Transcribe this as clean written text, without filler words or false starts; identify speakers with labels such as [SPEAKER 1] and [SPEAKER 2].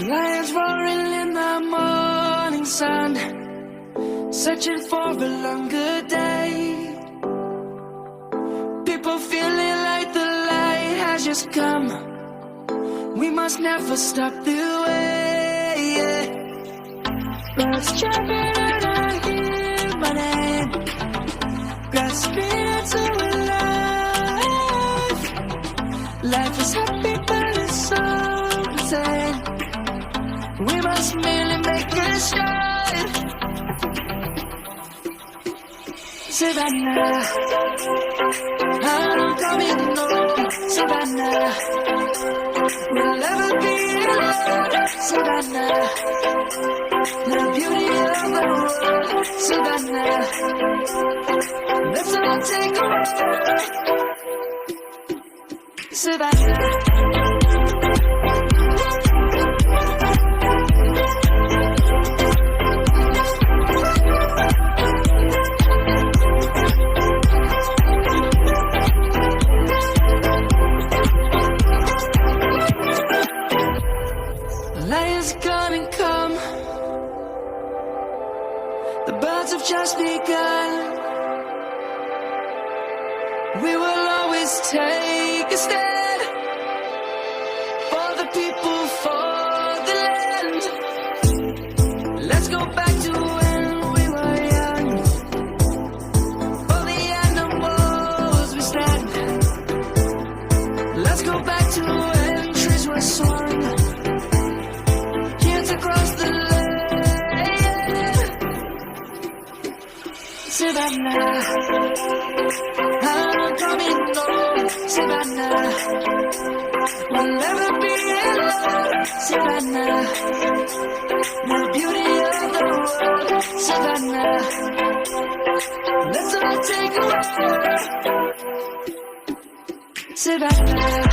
[SPEAKER 1] Lions roaring in the morning sun, searching for a longer day. People feeling like the light has just come. We must never stop the way. Birds jumping and I hear my name, grasping into life. Life is happy but it's so insane. We must merely make it shine. Savannah, I'm coming home. Savannah, we'll never be alone. Savannah, the beauty of the world. Savannah, let's all take a walk. Savannah. just begun. We will always take a stand for the people, for the land. Let's go back to when we were young. For the animals we stand. Let's go back to when trees were swung. Kids across the land. Savannah, I'm coming home. Savannah, we'll never be alone. Savannah, the beauty of the world. Savannah, let's all take a walk. Savannah.